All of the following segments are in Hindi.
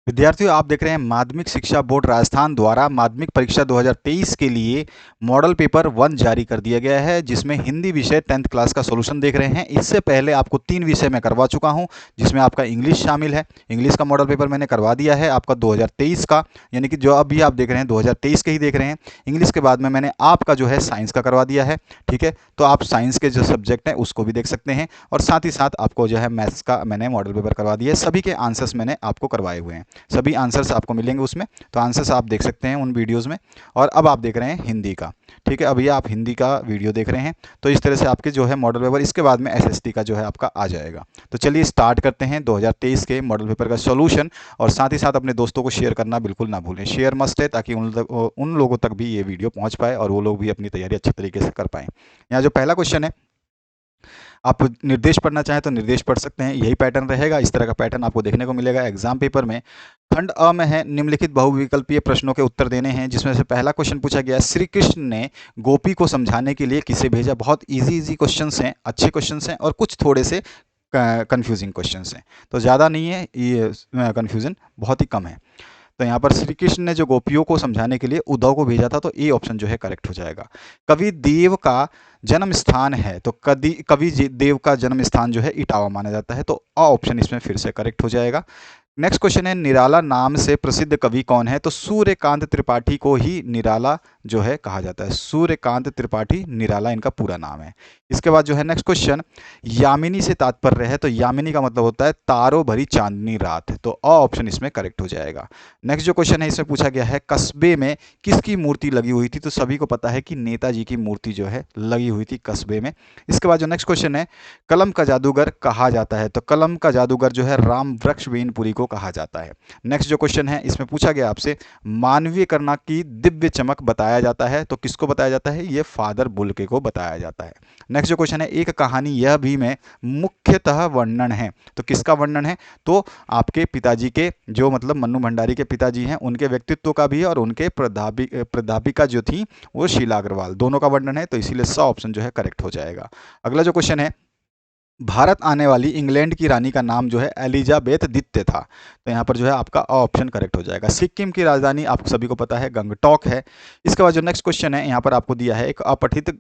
विद्यार्थियों, आप देख रहे हैं माध्यमिक शिक्षा बोर्ड राजस्थान द्वारा माध्यमिक परीक्षा 2023 के लिए मॉडल पेपर 1 जारी कर दिया गया है, जिसमें हिंदी विषय 10th क्लास का सॉल्यूशन देख रहे हैं। इससे पहले आपको 3 विषय मैं करवा चुका हूं, जिसमें आपका इंग्लिश शामिल है। इंग्लिश का मॉडल पेपर मैंने करवा दिया है आपका 2023 का, यानी कि जो अभी आप देख रहे हैं 2023 के ही देख रहे हैं। इंग्लिश के बाद में मैंने आपका जो है साइंस का करवा दिया है। ठीक है, तो आप साइंस के जो सब्जेक्ट हैं उसको भी देख सकते हैं, और साथ ही साथ आपको जो है मैथ्स का मैंने मॉडल पेपर करवा दिया है। सभी के आंसर्स मैंने आपको करवाए हुए हैं, सभी आंसर्स आपको मिलेंगे उसमें, तो आंसर्स आप देख सकते हैं उन वीडियोस में। और अब आप देख रहे हैं हिंदी का। ठीक है, अभी आप हिंदी का वीडियो देख रहे हैं। तो इस तरह से आपके जो है मॉडल पेपर, इसके बाद में एसएसटी का जो है आपका आ जाएगा। तो चलिए स्टार्ट करते हैं 2023 के मॉडल पेपर का सॉल्यूशन। और साथ ही साथ अपने दोस्तों को शेयर करना बिल्कुल ना भूलें। शेयर मस्ट है, ताकि उन लोगों तक भी ये वीडियो पहुंच पाए और वो लोग भी अपनी तैयारी अच्छे तरीके से कर पाएँ। यहाँ जो पहला क्वेश्चन है, आप निर्देश पढ़ना चाहें तो निर्देश पढ़ सकते हैं। यही पैटर्न रहेगा, इस तरह का पैटर्न आपको देखने को मिलेगा एग्जाम पेपर में। खंड अ में है निम्नलिखित बहुविकल्पीय प्रश्नों के उत्तर देने हैं, जिसमें से पहला क्वेश्चन पूछा गया, श्री कृष्ण ने गोपी को समझाने के लिए किसे भेजा। बहुत इजी इजी क्वेश्चंस हैं, अच्छे क्वेश्चंस हैं, और कुछ थोड़े से कंफ्यूजिंग क्वेश्चंस हैं। तो ज़्यादा नहीं है ये, कंफ्यूजन बहुत ही कम है। तो यहाँ पर श्री कृष्ण ने जो गोपियों को समझाने के लिए उद्धव को भेजा था, तो ए ऑप्शन जो है करेक्ट हो जाएगा। कवि देव का जन्म स्थान है, तो कवि देव का जन्म स्थान जो है इटावा माना जाता है, तो अ ऑप्शन इसमें फिर से करेक्ट हो जाएगा। नेक्स्ट क्वेश्चन है, निराला नाम से प्रसिद्ध कवि कौन है। तो सूर्यकांत त्रिपाठी को ही निराला जो है कहा जाता है। सूर्यकांत त्रिपाठी निराला इनका पूरा नाम है। इसके बाद जो है नेक्स्ट क्वेश्चन, यामिनी से तात्पर्य है, तो यामिनी का मतलब होता है तारों भरी चांदनी रात, तो अ ऑप्शन इसमें करेक्ट हो जाएगा। नेक्स्ट जो क्वेश्चन है, इसमें पूछा गया है, कस्बे में किसकी मूर्ति लगी हुई थी। तो सभी को पता है कि नेताजी की मूर्ति जो है लगी हुई थी कस्बे में। इसके बाद जो नेक्स्ट क्वेश्चन है, कलम का जादूगर कहा जाता है। तो कलम का जादूगर जो है राम वृक्ष बेनपुरी को कहा जाता है। नेक्स्ट जो क्वेश्चन है, इसमें पूछा गया आपसे, मानवीयकरण की दिव्य चमक बताया जाता है। तो किसको बताया जाता है, ये फादर बुल्के को बताया जाता है। नेक्स्ट जो क्वेश्चन है, एक कहानी यह भी में मुख्यतः वर्णन है। तो किसका वर्णन है, तो आपके पिताजी के, जो मतलब मन्नू भंडारी के पिताजी हैं, उनके व्यक्तित्व का भी है, और उनके प्राध्यापिका जो थी वो शीला अग्रवाल, दोनों का वर्णन है। तो इसीलिए स ऑप्शन जो है करेक्ट हो जाएगा। अगला जो क्वेश्चन है, भारत आने वाली इंग्लैंड की रानी का नाम जो है एलिजाबेथ द्वितीय था। तो यहाँ पर जो है आपका ऑप्शन करेक्ट हो जाएगा। सिक्किम की राजधानी आप सभी को पता है गंगटोक है। इसके बाद जो नेक्स्ट क्वेश्चन है, यहाँ पर आपको दिया है एक अपठित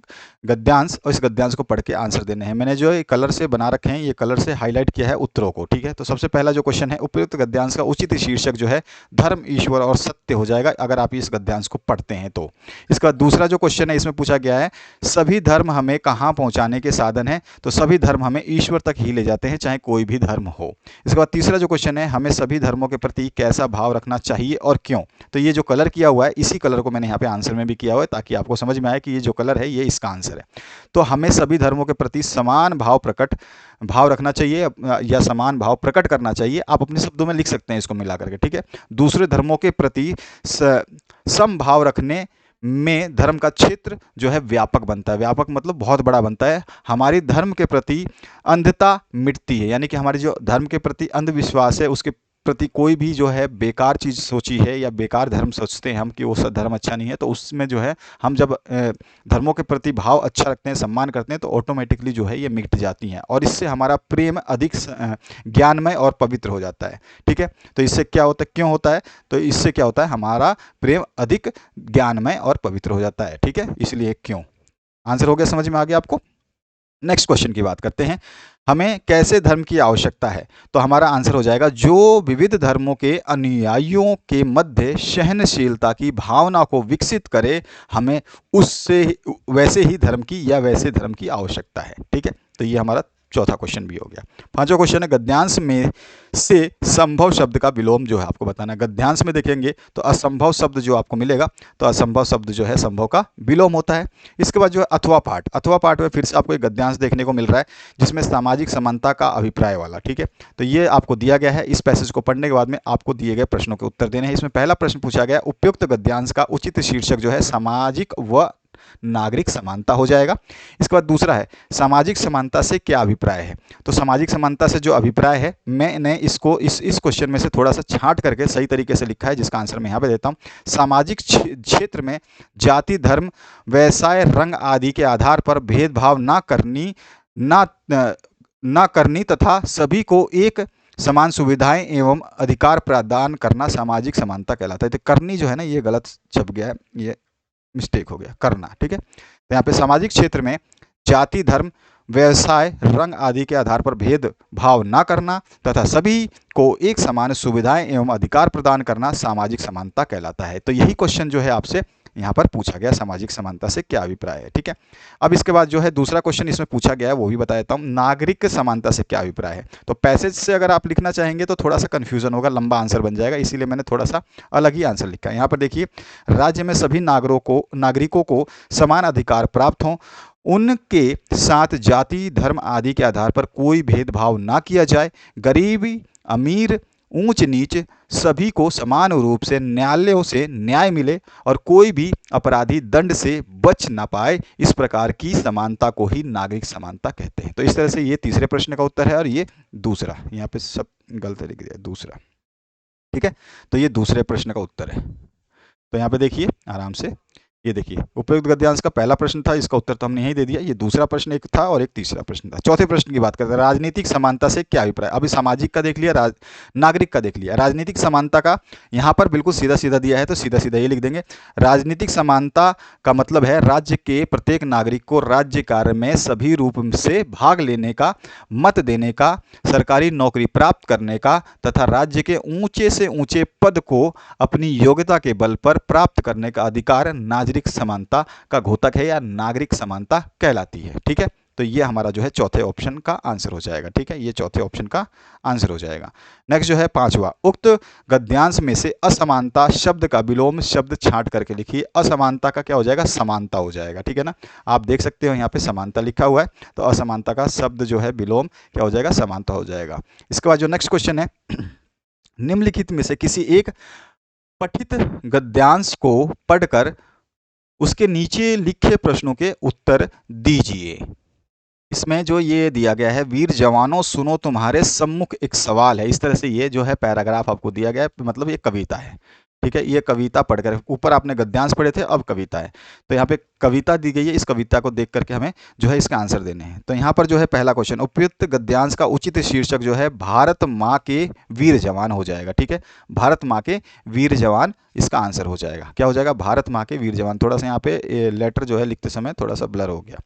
गद्यांश, और इस गद्यांश को पढ़ के आंसर देने हैं। मैंने जो ये कलर से बना रखे हैं, ये कलर से हाईलाइट किया है उत्तरों को। ठीक है, तो सबसे पहला जो क्वेश्चन है, उपयुक्त गद्यांश का उचित शीर्षक जो है धर्म, ईश्वर और सत्य हो जाएगा, अगर आप इस गद्यांश को पढ़ते हैं तो। इसके बाद दूसरा जो क्वेश्चन है, इसमें पूछा गया है, सभी धर्म हमें कहाँ पहुँचाने के साधन है। तो सभी धर्म हमें ईश्वर तक ही ले जाते हैं, चाहे कोई भी धर्म हो। इसके बाद तीसरा जो क्वेश्चन है, हमें सभी धर्मों के प्रति कैसा भाव रखना चाहिए और क्यों। तो ये जो कलर किया हुआ है, इसी कलर को मैंने यहाँ पे आंसर में भी किया हुआ है, ताकि आपको समझ में आए कि ये जो कलर है ये इसका आंसर है। तो हमें सभी धर्मों के प्रति समान भाव रखना चाहिए, या समान भाव प्रकट करना चाहिए। आप अपने शब्दों में लिख सकते हैं इसको मिला करके। ठीक है, दूसरे धर्मों के प्रति समभाव रखने में धर्म का क्षेत्र जो है व्यापक बनता है। व्यापक मतलब बहुत बड़ा बनता है। हमारी धर्म के प्रति अंधता मिटती है, यानी कि हमारे जो धर्म के प्रति अंधविश्वास है, उसके प्रति कोई भी जो है बेकार चीज़ सोची है, या बेकार धर्म सोचते हैं हम कि वो सब धर्म अच्छा नहीं है, तो उसमें जो है हम जब धर्मों के प्रति भाव अच्छा रखते हैं, सम्मान करते हैं, तो ऑटोमेटिकली जो है ये मिट जाती हैं, और इससे हमारा प्रेम अधिक ज्ञानमय और पवित्र हो जाता है। ठीक है, तो इससे क्या होता है, क्यों होता है, तो इससे क्या होता है, हमारा प्रेम अधिक ज्ञानमय और पवित्र हो जाता है। ठीक है, इसलिए क्यों। आंसर हो गया, समझ में आ गया आपको। नेक्स्ट क्वेश्चन की बात करते हैं, हमें कैसे धर्म की आवश्यकता है। तो हमारा आंसर हो जाएगा, जो विविध धर्मों के अनुयायियों के मध्य सहनशीलता की भावना को विकसित करे, हमें उससे वैसे ही धर्म की या वैसे धर्म की आवश्यकता है। ठीक है, तो ये हमारा चौथा क्वेश्चन भी हो गया। पांचवा क्वेश्चन है, गद्यांश में से संभव शब्द का विलोम जो है आपको बताना है। गद्यांश में देखेंगे तो असंभव शब्द जो आपको मिलेगा, तो असंभव शब्द जो है संभव का विलोम होता है। इसके बाद जो है अथवा पाठ, अथवा पाठ में फिर से आपको एक गद्यांश देखने को मिल रहा है, जिसमें सामाजिक समानता का अभिप्राय वाला। ठीक है, तो ये आपको दिया गया है। इस पैसेज को पढ़ने के बाद में आपको दिए गए प्रश्नों के उत्तर देने हैं। इसमें पहला प्रश्न पूछा गया, उपयुक्त गद्यांश का उचित शीर्षक जो है सामाजिक व नागरिक समानता हो जाएगा। इसके बाद दूसरा है, सामाजिक समानता से क्या अभिप्राय है। तो सामाजिक समानता से जो अभिप्राय है, मैंने इसको इस क्वेश्चन में से थोड़ा सा छांट करके सही तरीके से लिखा है, जिसका आंसर मैं यहाँ पे देता हूँ। सामाजिक क्षेत्र में जाति, धर्म, व्यवसाय, रंग आदि के आधार पर भेदभाव ना करनी तथा सभी को एक समान सुविधाएं एवं अधिकार प्रदान करना सामाजिक समानता कहलाता है। तो करनी जो है ना, ये गलत छप गया है, ये मिस्टेक हो गया, करना, ठीक है। तो यहाँ पे सामाजिक क्षेत्र में जाति, धर्म, व्यवसाय, रंग आदि के आधार पर भेदभाव न करना तथा सभी को एक समान सुविधाएं एवं अधिकार प्रदान करना सामाजिक समानता कहलाता है। तो यही क्वेश्चन जो है आपसे यहाँ पर पूछा गया, सामाजिक समानता से क्या अभिप्राय है, ठीक है। अब इसके बाद जो है दूसरा क्वेश्चन इसमें पूछा गया है, वो भी बता देता हूँ, नागरिक समानता से क्या अभिप्राय है। तो पैसेज से अगर आप लिखना चाहेंगे तो थोड़ा सा कंफ्यूजन होगा, लंबा आंसर बन जाएगा, इसीलिए मैंने थोड़ा सा अलग ही आंसर लिखा है। यहाँ पर देखिए, राज्य में सभी नागरिकों को समान अधिकार प्राप्त हों, उनके साथ जाति, धर्म आदि के आधार पर कोई भेदभाव ना किया जाए, गरीबी, अमीर, ऊंच नीच सभी को समान रूप से न्यायालयों से न्याय मिले और कोई भी अपराधी दंड से बच ना पाए, इस प्रकार की समानता को ही नागरिक समानता कहते हैं। तो इस तरह से ये तीसरे प्रश्न का उत्तर है, और ये दूसरा, यहाँ पे सब गलत लिख दिया, दूसरा, ठीक है। तो ये दूसरे प्रश्न का उत्तर है। तो यहाँ पे देखिए आराम से, ये देखिए उपयुक्त गद्यांश का पहला प्रश्न था, इसका उत्तर तो हमने यही दे दिया। ये दूसरा प्रश्न एक था और एक तीसरा प्रश्न था। चौथे प्रश्न की बात करते हैं, राजनीतिक समानता से क्या अभिप्राय। अभी सामाजिक का देख लिया, नागरिक का देख लिया। राजनीतिक समानता का यहाँ पर बिल्कुल सीधा सीधा दिया है, तो सीधा सीधा ये लिख देंगे। राजनीतिक समानता का मतलब है राज्य के प्रत्येक नागरिक को राज्य कार्य में सभी रूप से भाग लेने का, मत देने का, सरकारी नौकरी प्राप्त करने का तथा राज्य के ऊंचे से ऊंचे पद को अपनी योग्यता के बल पर प्राप्त करने का अधिकार नागरिक समानता का घोतक है या नागरिक समानता कहलाती है, ठीक है। तो ये हमारा जो है चौथे ऑप्शन का आंसर हो जाएगा, ठीक है। ये चौथे ऑप्शन का आंसर हो जाएगा। नेक्स्ट जो है पांचवा, उक्त गद्यांश में से असमानता शब्द का विलोम शब्द छांट करके लिखिए। असमानता का क्या हो जाएगा, समानता हो जाएगा, ठीक है ना। आप देख सकते हो यहाँ पे समानता लिखा हुआ है, तो असमानता का शब्द जो है विलोम क्या हो जाएगा, समानता हो जाएगा। इसके बाद जो नेक्स्ट क्वेश्चन है, निम्नलिखित में से किसी एक पठित गद्यांश को पढ़कर उसके नीचे लिखे प्रश्नों के उत्तर दीजिए। इसमें जो ये दिया गया है, वीर जवानों सुनो तुम्हारे सम्मुख एक सवाल है, इस तरह से ये जो है पैराग्राफ आपको दिया गया है, मतलब ये कविता है, ठीक है। ये कविता पढ़कर, ऊपर आपने गद्यांश पढ़े थे, अब कविता है, तो यहाँ पे कविता दी गई है। इस कविता को देख करके हमें जो है इसका आंसर देने हैं। तो यहाँ पर जो है पहला क्वेश्चन, उपयुक्त गद्यांश का उचित शीर्षक जो है भारत माँ के वीर जवान हो जाएगा, ठीक है। भारत माँ के वीर जवान इसका आंसर हो जाएगा। क्या हो जाएगा, भारत माँ के वीर जवान। थोड़ा सा यहाँ पे लेटर जो है लिखते समय थोड़ा सा ब्लर हो गया।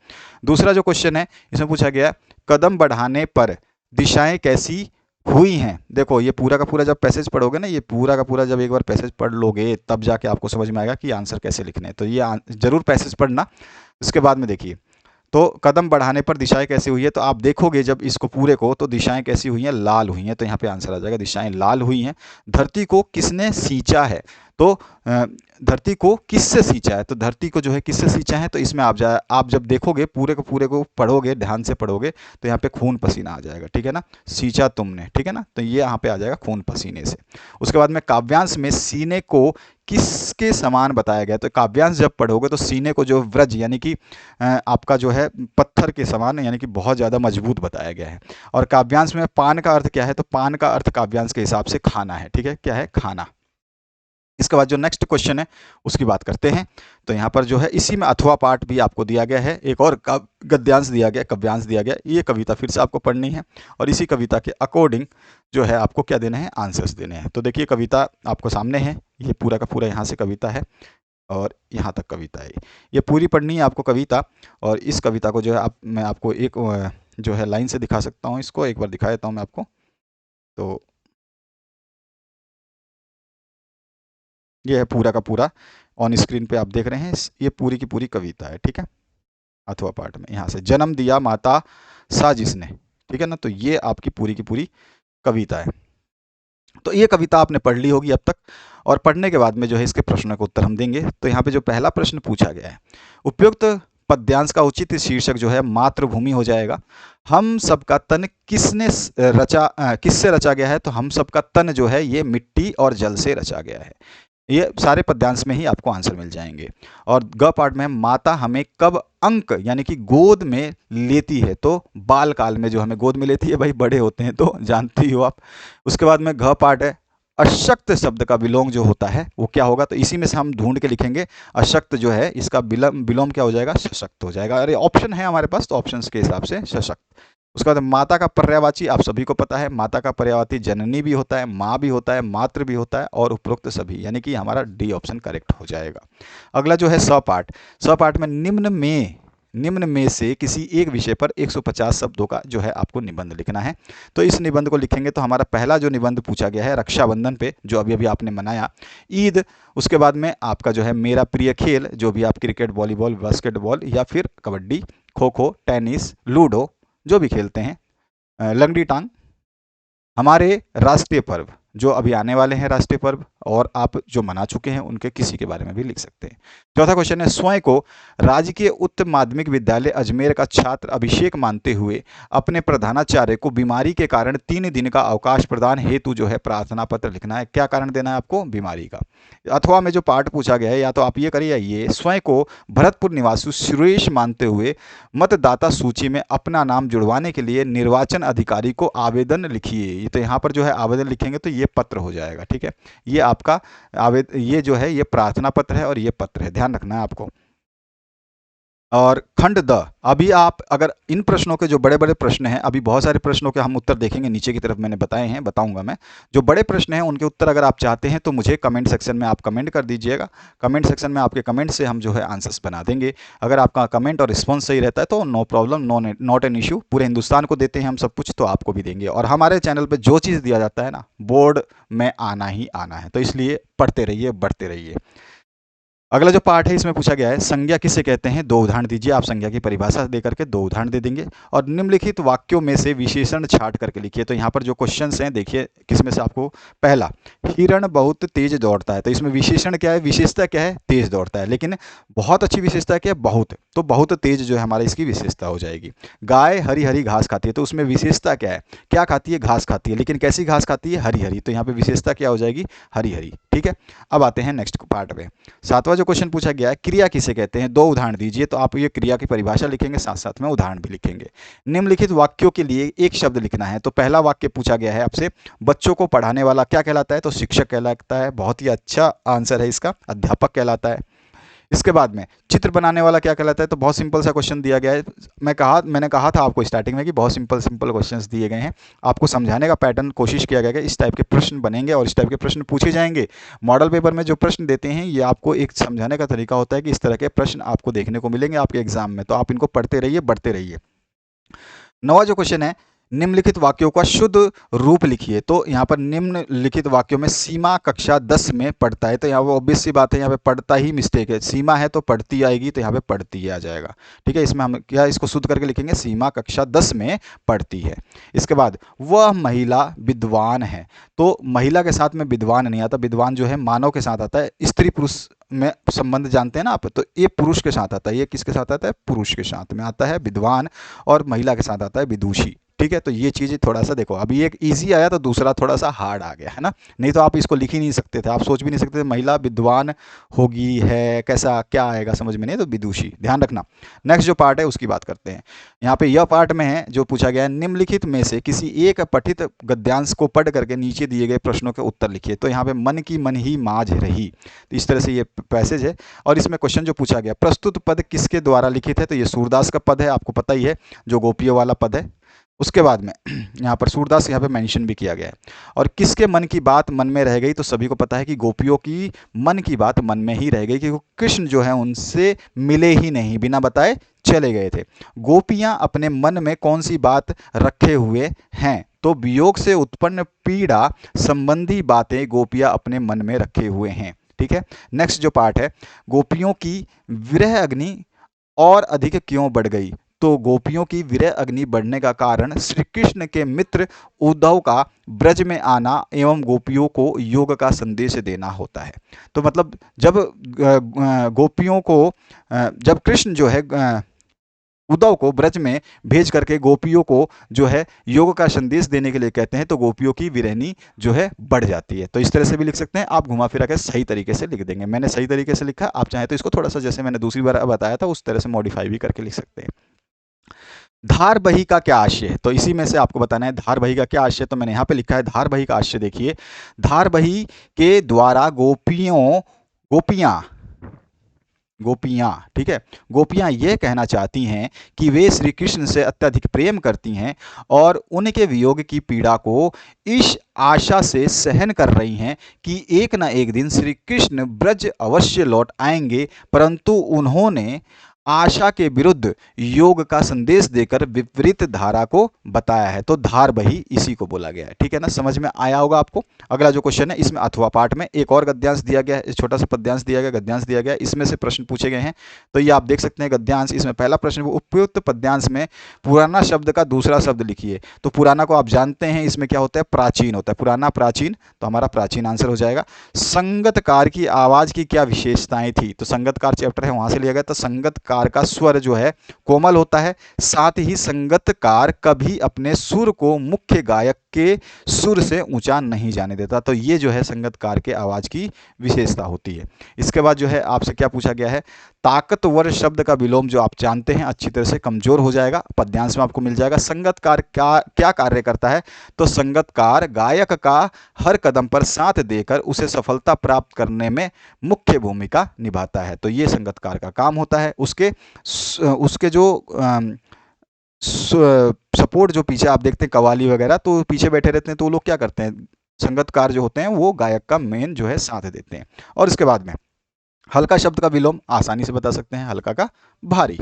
दूसरा जो क्वेश्चन है, इसमें पूछा गया कदम बढ़ाने पर दिशाएं कैसी हुई हैं। देखो ये पूरा का पूरा जब पैसेज पढ़ोगे ना, ये पूरा का पूरा जब एक बार पैसेज पढ़ लोगे तब जाके आपको समझ में आएगा कि आंसर कैसे लिखने हैं। तो ये जरूर पैसेज पढ़ना। इसके बाद में देखिए, तो कदम बढ़ाने पर दिशाएं कैसी हुई है, तो आप देखोगे जब इसको पूरे को, तो दिशाएं कैसी हुई हैं, लाल हुई हैं। तो यहाँ पे आंसर आ जाएगा, दिशाएं लाल हुई हैं। धरती को किसने सींचा है, तो धरती को किससे सींचा है, तो धरती को जो है किससे सींचा है, तो इसमें आप जब देखोगे पूरे को पढ़ोगे, ध्यान से पढ़ोगे, तो यहाँ पे खून पसीना आ जाएगा, ठीक है ना। सींचा तुमने, ठीक है ना, तो ये यहाँ पे आ जाएगा खून पसीने से। उसके बाद में काव्यांश में सीने को किसके समान बताया गया, तो काव्यांश जब पढ़ोगे तो सीने को जो व्रज यानी कि आपका जो है पत्थर के समान, यानी कि बहुत ज़्यादा मजबूत बताया गया है। और काव्यांश में पान का अर्थ क्या है, तो पान का अर्थ काव्यांश के हिसाब से खाना है, ठीक है, क्या है, खाना। इसके बाद जो नेक्स्ट क्वेश्चन है उसकी बात करते हैं। तो यहाँ पर जो है इसी में अथवा पाठ भी आपको दिया गया है, एक और गद्यांश दिया गया, काव्यांश दिया गया। ये कविता फिर से आपको पढ़नी है और इसी कविता के अकॉर्डिंग जो है आपको क्या देने हैं, आंसर्स देने हैं। तो देखिए कविता आपको सामने है, ये पूरा का पूरा यहाँ से कविता है और यहाँ तक कविता है। ये पूरी पढ़नी है आपको कविता, और इस कविता को जो है मैं आपको एक जो है लाइन से दिखा सकता हूँ। इसको एक बार दिखा देता हूँ मैं आपको। तो ये है पूरा का पूरा, ऑन स्क्रीन पे आप देख रहे हैं, ये पूरी की पूरी कविता है, ठीक है। अथवा पाठ में यहाँ से, जन्म दिया माता सा जिसने, ठीक है ना, तो ये आपकी पूरी की पूरी कविता है। तो ये कविता आपने पढ़ ली होगी अब तक, और पढ़ने के बाद में जो है इसके प्रश्नों का उत्तर हम देंगे। तो यहाँ पे जो पहला प्रश्न पूछा गया है, उपयुक्त पद्यांश का उचित शीर्षक जो है मातृभूमि हो जाएगा। हम सबका तन किससे रचा गया है, तो हम सबका तन जो है ये मिट्टी और जल से रचा गया है। ये सारे पद्यांश में ही आपको आंसर मिल जाएंगे। और ग पार्ट में, माता हमें कब अंक यानी कि गोद में लेती है, तो बाल काल में जो हमें गोद में लेती है, भाई बड़े होते हैं तो जानती हो आप। उसके बाद में घ पार्ट है, अशक्त शब्द का विलोम जो होता है वो क्या होगा, तो इसी में से हम ढूंढ के लिखेंगे। अशक्त जो है इसका विलोम क्या हो जाएगा, सशक्त हो जाएगा। अरे ऑप्शन है हमारे पास, तो ऑप्शंस के हिसाब से सशक्त। उसके बाद माता का पर्यायवाची आप सभी को पता है, माता का पर्यायवाची जननी भी होता है, माँ भी होता है, मातृ भी होता है और उपरोक्त सभी, यानी कि हमारा डी ऑप्शन करेक्ट हो जाएगा। अगला जो है सपाठ, सपाठ में निम्न में से किसी एक विषय पर 150 शब्दों का जो है आपको निबंध लिखना है। तो इस निबंध को लिखेंगे तो हमारा पहला जो निबंध पूछा गया है रक्षाबंधन पे, जो अभी अभी आपने मनाया, ईद, उसके बाद में आपका जो है मेरा प्रिय खेल, जो भी आप क्रिकेट, वॉलीबॉल, बास्केटबॉल या फिर कबड्डी, खो खो, टेनिस, लूडो जो भी खेलते हैं, लंगड़ी टांग, हमारे राष्ट्रीय पर्व जो अभी आने वाले हैं राष्ट्रीय पर्व, और आप जो मना चुके हैं उनके किसी के बारे में भी लिख सकते हैं। चौथा क्वेश्चन है, स्वयं को राजकीय उच्च माध्यमिक विद्यालय अजमेर का छात्र अभिषेक मानते हुए अपने प्रधानाचार्य को बीमारी के कारण 3 दिन का अवकाश प्रदान हेतु जो है प्रार्थना पत्र लिखना है। क्या कारण देना है आपको? बीमारी का। अथवा में जो पाठ पूछा गया है, या तो आप ये करिए, ये स्वयं को भरतपुर निवासी सुरेश मानते हुए मतदाता सूची में अपना नाम जुड़वाने के लिए निर्वाचन अधिकारी को आवेदन लिखिए। तो यहाँ पर जो है आवेदन लिखेंगे तो ये पत्र हो जाएगा, ठीक है। ये आपका ये जो है ये प्रार्थना पत्र है और ये पत्र है, ध्यान रखना है आपको। और खंड द, अभी आप अगर इन प्रश्नों के जो बड़े बड़े प्रश्न हैं, अभी बहुत सारे प्रश्नों के हम उत्तर देखेंगे नीचे की तरफ, मैंने बताए हैं, बताऊंगा मैं। जो बड़े प्रश्न हैं उनके उत्तर अगर आप चाहते हैं तो मुझे कमेंट सेक्शन में आप कमेंट कर दीजिएगा। कमेंट सेक्शन में आपके कमेंट से हम जो है आंसर्स बना देंगे। अगर आपका कमेंट और रिस्पॉन्स सही रहता है तो no problem, not an issue. पूरे हिंदुस्तान को देते हैं हम सब कुछ, तो आपको भी देंगे। और हमारे चैनल पर जो चीज़ दिया जाता है ना, बोर्ड में आना ही आना है, तो इसलिए पढ़ते रहिए, बढ़ते रहिए। अगला जो पार्ट है इसमें पूछा गया है संज्ञा किसे कहते हैं, 2 उदाहरण दीजिए। आप संज्ञा की परिभाषा देकर के 2 उदाहरण दे देंगे और निम्नलिखित वाक्यों में से विशेषण छांट करके लिखिए। तो यहाँ पर जो क्वेश्चंस हैं देखिए, किसमें से आपको, पहला, हिरण बहुत तेज दौड़ता है, तो इसमें विशेषण क्या है, विशेषता क्या है, तेज दौड़ता है। लेकिन बहुत अच्छी विशेषता क्या है, बहुत, तो बहुत तेज जो है हमारा इसकी विशेषता हो जाएगी। गाय हरी हरी घास खाती है, तो उसमें विशेषता क्या है, क्या खाती है, घास खाती है, लेकिन कैसी घास खाती है, हरी हरी, तो यहाँ पे विशेषता क्या हो जाएगी, हरी हरी, ठीक है। अब आते हैं नेक्स्ट पार्ट पे। 7वां जो क्वेश्चन पूछा गया है, क्रिया किसे कहते हैं, 2 उदाहरण दीजिए। तो आप ये क्रिया की परिभाषा लिखेंगे, साथ साथ में उदाहरण भी लिखेंगे। निम्नलिखित वाक्यों के लिए एक शब्द लिखना है। तो पहला वाक्य पूछा गया है आपसे, बच्चों को पढ़ाने वाला क्या कहलाता है, तो शिक्षक कहलाता है। बहुत ही अच्छा आंसर है इसका, अध्यापक कहलाता है। इसके बाद में चित्र बनाने वाला क्या कहलाता है, तो बहुत सिंपल सा क्वेश्चन दिया गया है। मैंने कहा था आपको स्टार्टिंग में कि बहुत सिंपल क्वेश्चंस दिए गए हैं, आपको समझाने का पैटर्न कोशिश किया गया है। इस टाइप के प्रश्न बनेंगे और इस टाइप के प्रश्न पूछे जाएंगे। मॉडल पेपर में जो प्रश्न देते हैं ये आपको एक समझाने का तरीका होता है कि इस तरह के प्रश्न आपको देखने को मिलेंगे आपके एग्जाम में, तो आप इनको पढ़ते रहिए, बढ़ते रहिए। 9वां जो क्वेश्चन है, निम्नलिखित वाक्यों का शुद्ध रूप लिखिए। तो यहाँ पर निम्नलिखित वाक्यों में सीमा कक्षा 10 में पढ़ता है, तो यहाँ पर ऑब्वियस सी बात है, यहाँ पे पढ़ता ही मिस्टेक है। सीमा है तो पढ़ती आएगी, तो यहाँ पे पढ़ती ही आ जाएगा, ठीक है। इसमें हम क्या इसको शुद्ध करके लिखेंगे, सीमा कक्षा 10 में पढ़ती है। इसके बाद वह महिला विद्वान है, तो महिला के साथ में विद्वान नहीं आता, विद्वान जो है मानव के साथ आता है। स्त्री पुरुष में संबंध जानते हैं ना आप, तो ये पुरुष के साथ आता है, ये किसके साथ आता है, पुरुष के साथ में आता है विद्वान, और महिला के साथ आता है विदुषी, ठीक है। तो ये चीज़ थोड़ा सा देखो, अभी एक इजी आया तो दूसरा थोड़ा सा हार्ड आ गया है ना, नहीं तो आप इसको लिख ही नहीं सकते थे, आप सोच भी नहीं सकते थे महिला विद्वान होगी, है कैसा, क्या आएगा समझ में नहीं, तो विदुषी, ध्यान रखना। नेक्स्ट जो पार्ट है उसकी बात करते हैं। यहाँ पे यह पार्ट में है जो पूछा गया है, निम्नलिखित में से किसी एक पठित गद्यांश को पढ़ करके नीचे दिए गए प्रश्नों के उत्तर लिखिए। तो यहाँ पे मन की मन ही माझ रही, तो इस तरह से ये पैसेज है। और इसमें क्वेश्चन जो पूछा गया, प्रस्तुत पद किसके द्वारा लिखित है, तो ये सूरदास का पद है, आपको पता ही है, जो गोपियों वाला पद है। उसके बाद में यहाँ पर सूरदास यहाँ पे मेंशन भी किया गया है। और किसके मन की बात मन में रह गई, तो सभी को पता है कि गोपियों की मन की बात मन में ही रह गई, क्योंकि कृष्ण जो है उनसे मिले ही नहीं, बिना बताए चले गए थे। गोपियाँ अपने मन में कौन सी बात रखे हुए हैं, तो वियोग से उत्पन्न पीड़ा संबंधी बातें गोपियाँ अपने मन में रखे हुए हैं, ठीक है। नेक्स्ट जो पार्ट है, गोपियों की विरह अग्नि और अधिक क्यों बढ़ गई, तो गोपियों की विरह अग्नि बढ़ने का कारण श्री कृष्ण के मित्र उद्धव का ब्रज में आना एवं गोपियों को योग का संदेश देना होता है। तो मतलब जब गोपियों को जब कृष्ण जो है उद्धव को ब्रज में भेज करके गोपियों को जो है योग का संदेश देने के लिए कहते हैं, तो गोपियों की विरहनी जो है बढ़ जाती है। तो इस तरह से भी लिख सकते हैं आप, घुमा फिरा के सही तरीके से लिख देंगे। मैंने सही तरीके से लिखा, आप चाहें तो इसको थोड़ा सा जैसे मैंने दूसरी बार बताया था उस तरह से मॉडिफाई भी करके लिख सकते हैं। धार बही का क्या आशय है, तो इसी में से आपको बताना है धार बही का क्या आशय है। तो मैंने यहाँ पे लिखा है धार बही का आशय, देखिए, धार बही के द्वारा गोपियाँ गोपियाँ, ठीक है। गोपियाँ ये कहना चाहती हैं कि वे श्री कृष्ण से अत्यधिक प्रेम करती हैं और उनके वियोग की पीड़ा को इस आशा से सहन कर रही हैं कि एक न एक दिन श्री कृष्ण ब्रज अवश्य लौट आएंगे, परंतु उन्होंने आशा के विरुद्ध योग का संदेश देकर विपरीत धारा को बताया है। तो धार बही इसी को बोला गया है, ठीक है ना। समझ में आया होगा आपको। अगला जो क्वेश्चन है, इसमें अथवा पाठ में एक और गद्यांश दिया गया है, छोटा सा पद्यांश दिया गया, गद्यांश दिया गया, इसमें से प्रश्न पूछे गए हैं। तो ये आप देख सकते हैं गद्यांश। इसमें पहला प्रश्न, उपयुक्त पद्यांश में पुराना शब्द का दूसरा शब्द लिखिए। तो पुराना को आप जानते हैं, इसमें क्या होता है, प्राचीन होता है, पुराना प्राचीन, तो हमारा प्राचीन आंसर हो जाएगा। संगतकार की आवाज की क्या विशेषताएं थी, तो संगतकार चैप्टर है वहां से लिया गया। तो संगतकार का स्वर जो है कोमल होता है, साथ ही संगतकार कभी अपने सुर को मुख्य गायक के सुर से ऊंचा नहीं जाने देता। तो ये जो है संगतकार के आवाज की विशेषता होती है। इसके बाद जो है आपसे क्या पूछा गया है, ताकतवर शब्द का विलोम जो आप जानते हैं अच्छी तरह से कमजोर हो जाएगा, पद्यांश में आपको मिल जाएगा। संगतकार क्या क्या कार्य करता है, तो संगतकार गायक का हर कदम पर साथ देकर उसे सफलता प्राप्त करने में मुख्य भूमिका निभाता है। तो ये संगतकार का काम होता है। उसके जो सपोर्ट जो पीछे आप देखते हैं कवाली वगैरह, तो पीछे बैठे रहते हैं, तो वो लोग क्या करते हैं, संगतकार जो होते हैं वो गायक का मेन जो है साथ देते हैं। और इसके बाद में हल्का शब्द का विलोम आसानी से बता सकते हैं, हल्का का भारी।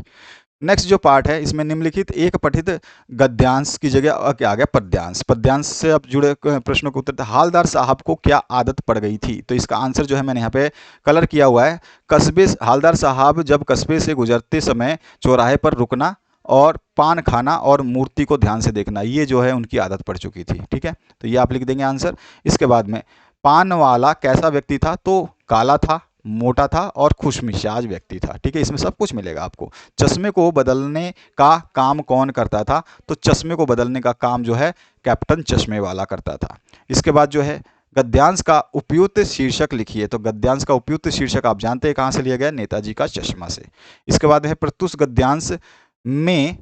नेक्स्ट जो पार्ट है, इसमें निम्नलिखित एक पठित गद्यांश की जगह क्या आ गया, पद्यांश। पद्यांश से अब जुड़े प्रश्नों के उत्तर, हालदार साहब को क्या आदत पड़ गई थी, तो इसका आंसर जो है मैंने यहाँ पे कलर किया हुआ है। हालदार साहब जब कस्बे से गुजरते समय चौराहे पर रुकना और पान खाना और मूर्ति को ध्यान से देखना, ये जो है उनकी आदत पड़ चुकी थी, ठीक है। तो ये आप लिख देंगे आंसर। इसके बाद में पान वाला कैसा व्यक्ति था, तो काला था, मोटा था और खुशमिजाज व्यक्ति था, ठीक है। इसमें सब कुछ मिलेगा आपको। चश्मे को बदलने का काम कौन करता था, तो चश्मे को बदलने का काम जो है कैप्टन चश्मे वाला करता था। इसके बाद जो है गद्यांश का उपयुक्त शीर्षक लिखिए। तो गद्यांश का उपयुक्त शीर्षक आप जानते हैं कहाँ से लिया गया, नेताजी का चश्मा से। इसके बाद है प्रत्युष गद्यांश में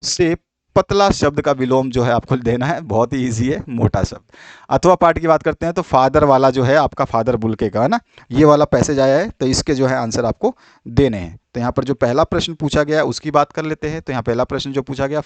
से पतला शब्द का विलोम जो है आपको देना है, बहुत ही इजी है, मोटा शब्द। अथवा पाठ की बात करते हैं, तो फादर वाला जो है आपका फादर बुल्के का है ना, ये वाला पैसेज आया है, तो इसके जो है आंसर आपको देने हैं। तो यहाँ पर जो पहला प्रश्न पूछा गया है उसकी बात कर लेते हैं। तो यहाँ पहला प्रश्न जो पूछा गया,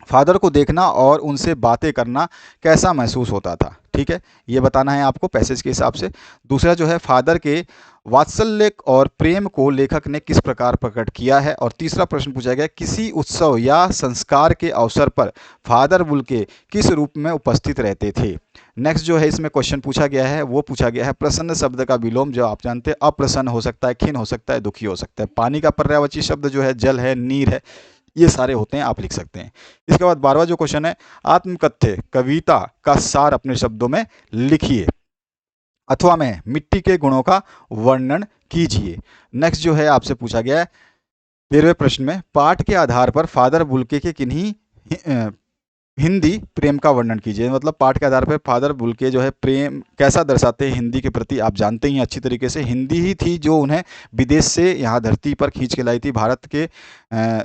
फादर को देखना और उनसे बातें करना कैसा महसूस होता था, ठीक है, ये बताना है आपको पैसेज के हिसाब से। दूसरा जो है, फादर के वात्सल्य और प्रेम को लेखक ने किस प्रकार प्रकट किया है। और तीसरा प्रश्न पूछा गया, किसी उत्सव या संस्कार के अवसर पर फादर बुल्के किस रूप में उपस्थित रहते थे। नेक्स्ट जो है इसमें क्वेश्चन पूछा गया है, वो पूछा गया है प्रसन्न शब्द का विलोम, जो आप जानते हैं अप्रसन्न हो सकता है, खिन्न हो सकता है, दुखी हो सकता है। पानी का पर्यायवाची शब्द जो है जल है, नीर है, ये सारे होते हैं, आप लिख सकते हैं। इसके बाद 12वां जो क्वेश्चन है, आत्मकथ्य कविता का सार अपने शब्दों में लिखिए। अथवा में मिट्टी के गुणों का वर्णन कीजिए। नेक्स्ट जो है आपसे पूछा गया है 13वें प्रश्न में, पाठ के आधार पर फादर बुल्के के किन्हीं हिंदी प्रेम का वर्णन कीजिए। मतलब पाठ के आधार पर फादर बुल्के जो है प्रेम कैसा दर्शाते हैं हिंदी के प्रति, आप जानते ही हैं अच्छी तरीके से। हिंदी ही थी जो उन्हें विदेश से यहाँ धरती पर खींच के लाई थी, भारत के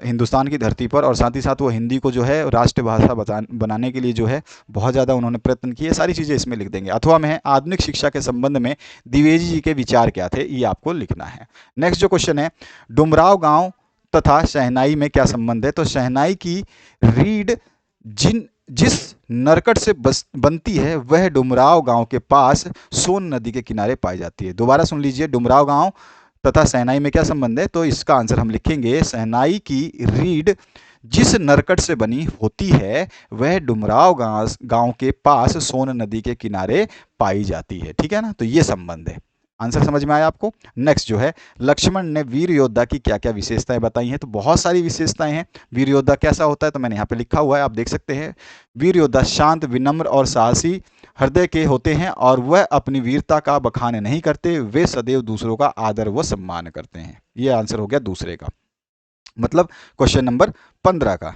हिंदुस्तान की धरती पर। और साथ ही साथ वो हिंदी को जो है राष्ट्रभाषा बनाने के लिए जो है बहुत ज़्यादा उन्होंने प्रयत्न किए। सारी चीज़ें इसमें लिख देंगे। अथवा में है, आधुनिक शिक्षा के संबंध में द्विवेदी जी के विचार क्या थे, ये आपको लिखना है। नेक्स्ट जो क्वेश्चन है, डुमराव गाँव तथा शहनाई में क्या संबंध है। तो शहनाई की रीढ़ जिस नरकट से बनती है वह डुमराव गांव के पास सोन नदी के किनारे पाई जाती है। दोबारा सुन लीजिए, डुमराव गांव तथा शहनाई में क्या संबंध है। तो इसका आंसर हम लिखेंगे, शहनाई की रीढ़ जिस नरकट से बनी होती है वह डुमराव गांव के पास सोन नदी के किनारे पाई जाती है, ठीक है ना। तो ये संबंध है। आंसर समझ में आया आपको। नेक्स्ट जो है, लक्ष्मण ने वीर योद्धा की क्या क्या विशेषताएं बताई हैं। तो बहुत सारी विशेषताएं हैं। वीर योद्धा कैसा होता है, तो मैंने यहाँ पे लिखा हुआ है, आप देख सकते हैं। वीर योद्धा शांत, विनम्र और साहसी हृदय के होते हैं और वह अपनी वीरता का बखान नहीं करते, वे सदैव दूसरों का आदर व सम्मान करते हैं। ये आंसर हो गया दूसरे का, मतलब क्वेश्चन नंबर 15 का।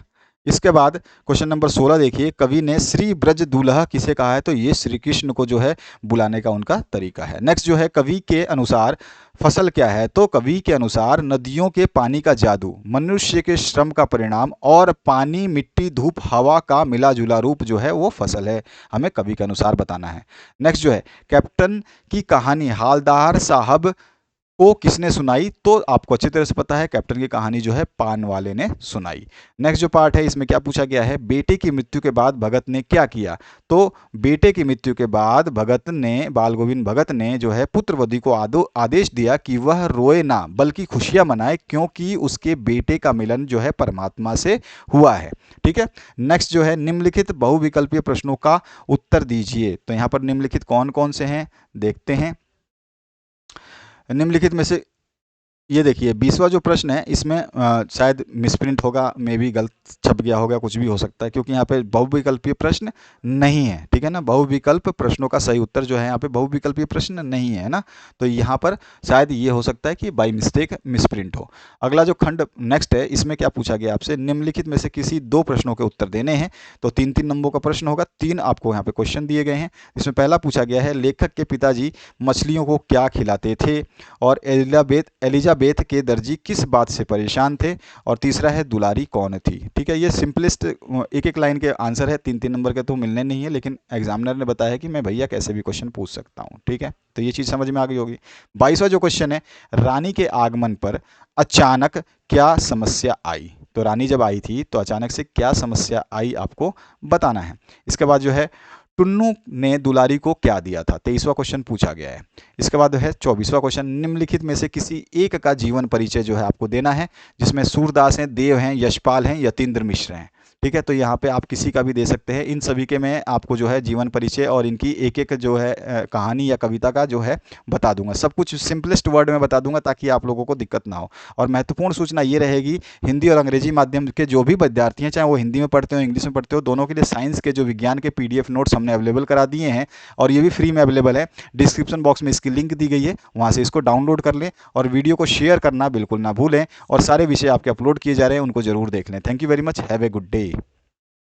इसके बाद क्वेश्चन नंबर 16 देखिए, कवि ने श्री ब्रज दूल्हा किसे कहा है। तो ये श्री कृष्ण को जो है बुलाने का उनका तरीका है। नेक्स्ट जो है, कवि के अनुसार फसल क्या है। तो कवि के अनुसार नदियों के पानी का जादू, मनुष्य के श्रम का परिणाम और पानी, मिट्टी, धूप, हवा का मिला जुला रूप जो है वो फसल है। हमें कवि के अनुसार बताना है। नेक्स्ट जो है, कैप्टन की कहानी हालदार साहब को किसने सुनाई, तो आपको अच्छी तरह से पता है, कैप्टन की कहानी जो है पान वाले ने सुनाई। नेक्स्ट जो पार्ट है इसमें क्या पूछा गया है, बेटे की मृत्यु के बाद भगत ने क्या किया। तो बेटे की मृत्यु के बाद भगत ने, बाल गोविंद भगत ने जो है पुत्रवधु को आदेश दिया कि वह रोए ना बल्कि खुशियां मनाए, क्योंकि उसके बेटे का मिलन जो है परमात्मा से हुआ है। ठीक है। नेक्स्ट जो है, निम्नलिखित बहुविकल्पीय प्रश्नों का उत्तर दीजिए। तो यहाँ पर निम्नलिखित कौन कौन से हैं देखते हैं। निम्नलिखित में से ये देखिए 20वां जो प्रश्न है इसमें शायद मिसप्रिंट होगा, मे भी गलत छप गया होगा, कुछ भी हो सकता है, क्योंकि यहाँ पे बहुविकल्पीय प्रश्न नहीं है। ठीक है ना, बहुविकल्प प्रश्नों का सही उत्तर जो है यहाँ पे बहुविकल्पीय प्रश्न नहीं है ना, तो यहाँ पर शायद ये हो सकता है कि बाई मिस्टेक मिसप्रिंट हो। अगला जो खंड नेक्स्ट है इसमें क्या पूछा गया आपसे, निम्नलिखित में से किसी 2 प्रश्नों के उत्तर देने हैं। तो 3-3 नंबरों का प्रश्न होगा, 3 आपको यहाँ पे क्वेश्चन दिए गए हैं। इसमें पहला पूछा गया है, लेखक के पिताजी मछलियों को क्या खिलाते थे, और एलिजाबेथ के दर्जी किस बात से परेशान थे, और तीसरा है दुलारी कौन थी। ठीक है, ये सिंपलेस्ट एक एक लाइन के आंसर है, 3-3 नंबर के तो मिलने नहीं है, लेकिन एग्जामिनर ने बताया कि मैं भैया कैसे भी क्वेश्चन पूछ सकता हूँ। ठीक है, तो ये चीज़ समझ में आ गई होगी। 22वां जो क्वेश्चन है, रानी के आगमन पर अचानक क्या समस्या आई। तो रानी जब आई थी तो अचानक से क्या समस्या आई आपको बताना है। इसके बाद जो है, टुन्नू ने दुलारी को क्या दिया था, 23वां क्वेश्चन पूछा गया है। इसके बाद है 24वां क्वेश्चन, निम्नलिखित में से किसी एक का जीवन परिचय जो है आपको देना है, जिसमें सूरदास हैं, देव हैं, यशपाल हैं, यतीन्द्र मिश्र हैं। ठीक है, तो यहाँ पे आप किसी का भी दे सकते हैं। इन सभी के मैं आपको जो है जीवन परिचय और इनकी एक एक जो है कहानी या कविता का जो है बता दूंगा। सब कुछ सिंपलेस्ट वर्ड में बता दूंगा ताकि आप लोगों को दिक्कत ना हो। और महत्वपूर्ण सूचना ये रहेगी, हिंदी और अंग्रेजी माध्यम के जो भी विद्यार्थी हैं, चाहे वो हिंदी में पढ़ते हो इंग्लिश में पढ़ते हो, दोनों के लिए साइंस के जो विज्ञान के PDF नोट्स हमने अवेलेबल करा दिए हैं, और ये भी फ्री में अवेलेबल है। डिस्क्रिप्शन बॉक्स में इसकी लिंक दी गई है, वहाँ से इसको डाउनलोड कर लें, और वीडियो को शेयर करना बिल्कुल ना भूलें, और सारे विषय आपके अपलोड किए जा रहे हैं उनको जरूर देख लें। Thank you very much, have a good day.